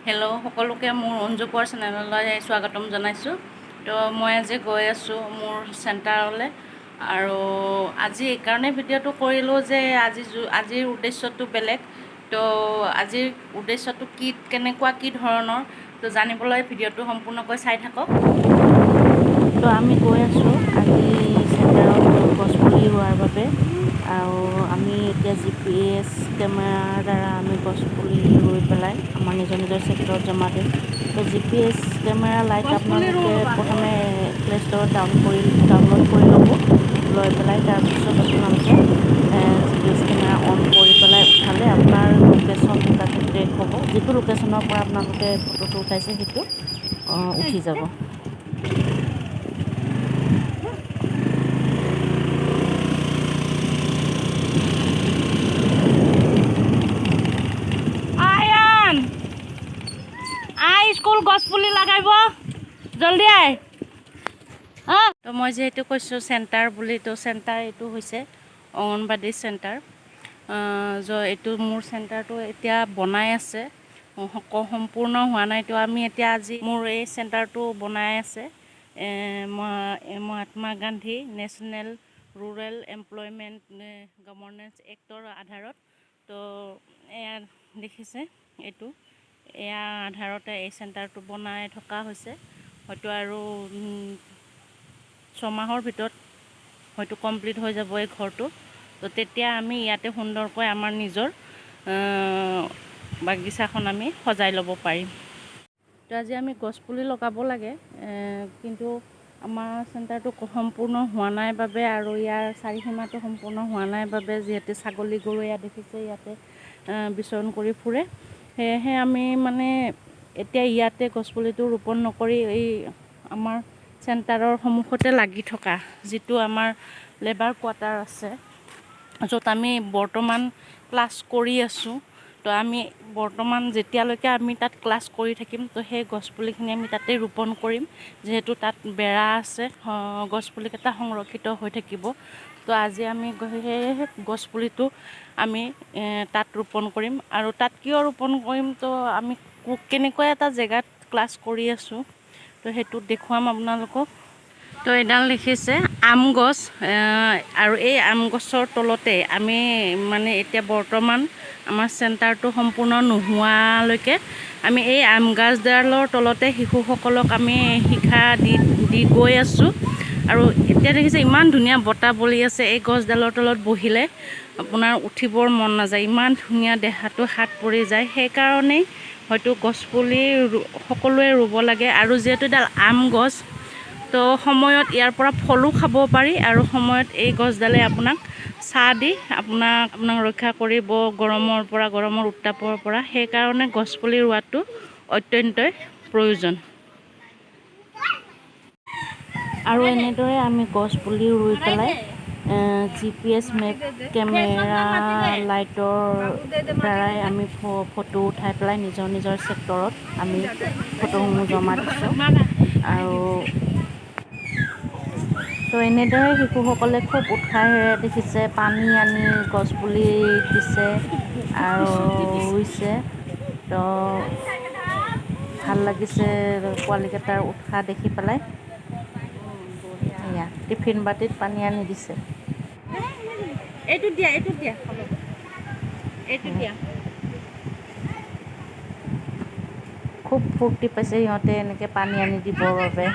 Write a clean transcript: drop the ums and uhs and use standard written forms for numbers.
Hello' সকলোকে মোৰ অঞ্জু কোৱাৰ চেনেললৈ স্বাগতম জনাইছোঁ। তো মই আজি গৈ আছোঁ মোৰ চেণ্টাৰলৈ আৰু আজি এইকাৰণে ভিডিঅ'টো কৰিলোঁ যে আজিৰ উদ্দেশ্যটো বেলেগ। তো আজিৰ উদ্দেশ্যটো কেনেকুৱা কি ধৰণৰ তো জানিবলৈ ভিডিঅ'টো সম্পূৰ্ণকৈ চাই থাকক। তো আমি গৈ আছোঁ আজি চেণ্টাৰত গছপুলি ৰোৱাৰ বাবে আৰু আমি এতিয়া GPS কেমেৰাৰ দ্বাৰা আমি গছপুলি ৰুই পেলাই আমাৰ নিজৰ চেক্টৰত জমা দিম। তো GPS কেমেৰা লাইট আপোনালোকে প্ৰথমে প্লে' ষ্টৰত ডাউনলোড কৰি ল'ব। লৈ পেলাই তাৰপিছত আপোনালোকে GPS কেমেৰা অন কৰি পেলাই উঠালে আপোনাৰ লোকেশ্যনটো তাতে ট্ৰেক হ'ব। যিটো লোকেশ্যনৰ পৰা আপোনালোকে ফটোটো উঠাইছে সেইটো উঠি যাব। স্কুল গছপুলি লগাব জলদি আহ। তো মই যিহেতু কৈছোঁ চেণ্টাৰ বুলি, তো চেণ্টাৰ এইটো হৈছে অংগনবাদী চেণ্টাৰ। এইটো মোৰ চেণ্টাৰটো এতিয়া বনাই আছে, সম্পূৰ্ণ হোৱা নাই। তো আমি এতিয়া আজি মোৰ এই চেণ্টাৰটো বনাই আছে Mahatma Gandhi national rural employment governance actor আধাৰত। তো এয়া দেখিছে, এয়া আধাৰতে এই চেণ্টাৰটো বনাই থকা হৈছে। হয়তো আৰু 6 মাহৰ ভিতৰত হয়তো কমপ্লিট হৈ যাব এই ঘৰটো। তো তেতিয়া আমি ইয়াতে সুন্দৰকৈ আমাৰ নিজৰ বাগিচাখন আমি সজাই ল'ব পাৰিম। তো আজি আমি গছপুলি লগাব লাগে, কিন্তু আমাৰ চেণ্টাৰটো সম্পূৰ্ণ হোৱা নাই বাবে আৰু ইয়াৰ চাৰিসীমাটো সম্পূৰ্ণ হোৱা নাই বাবে, যিহেতু ছাগলী গৰু ইয়াত দেখিছে ইয়াতে বিচৰণ কৰি ফুৰে, সেয়েহে আমি মানে এতিয়া ইয়াতে গছপুলিটো ৰোপণ নকৰি এই আমাৰ চেণ্টাৰৰ সন্মুখতে লাগি থকা যিটো আমাৰ লেবাৰ কোৱাৰ্টাৰ আছে, য'ত আমি বৰ্তমান ক্লাছ কৰি আছোঁ। তো আমি বৰ্তমান যেতিয়ালৈকে আমি তাত ক্লাছ কৰি থাকিম, তো সেই গছপুলিখিনি আমি তাতে ৰোপণ কৰিম। যিহেতু তাত বেৰা আছে, গছপুলিকেইটা সংৰক্ষিত হৈ থাকিব। তো আজি আমি সেই গছপুলিটো আমি তাত ৰোপণ কৰিম। আৰু তাত কিয় ৰোপণ কৰিম, তো আমি কেনেকুৱা এটা জেগাত ক্লাছ কৰি আছোঁ, তো সেইটো দেখুৱাম আপোনালোকক। তো এডাল দেখিছে আম গছ, আৰু এই আম গছৰ তলতে আমি মানে এতিয়া বৰ্তমান আমাৰ চেণ্টাৰটো সম্পূৰ্ণ নোহোৱালৈকে আমি এই আম গছডালৰ তলতে শিশুসকলক আমি শিক্ষা দি গৈ আছোঁ। আৰু এতিয়া দেখিছে ইমান ধুনীয়া বতাহ বলি আছে, এই গছডালৰ তলত বহিলে আপোনাৰ উঠিবৰ মন নাযায়, ইমান ধুনীয়া, দেহাটো হাত পৰি যায়। সেইকাৰণেই হয়তো গছপুলি সকলোৱে ৰুব লাগে। আৰু যিহেতু এডাল আম গছ, তো সময়ত ইয়াৰ পৰা ফলো খাব পাৰি আৰু সময়ত এই গছডালে আপোনাক ছাঁ দি আপোনাক ৰক্ষা কৰিব গৰমৰ উত্তাপৰ পৰা। সেইকাৰণে গছপুলি ৰোৱাটো অত্যন্তই প্ৰয়োজন। আৰু এনেদৰে আমি গছপুলি ৰুই পেলাই GPS কেমেৰা লাইটৰ দ্বাৰাই আমি ফটো উঠাই পেলাই নিজৰ চেক্টৰত আমি ফটোসমূহ জমা দিছোঁ। আৰু তো এনেদৰে শিশুসকলে খুব উৎসাহেৰে দেখিছে পানী আনি গছপুলি দিছে আৰু ৰুইছে। তো ভাল লাগিছে পোৱালিকেইটাৰ উৎসাহ দেখি পেলাই। এয়া টিফিন বাতিত পানী আনি দিছে। এইটো দিয়া খুব ফূৰ্তি পাইছে সিহঁতে এনেকৈ পানী আনি দিবৰ বাবে।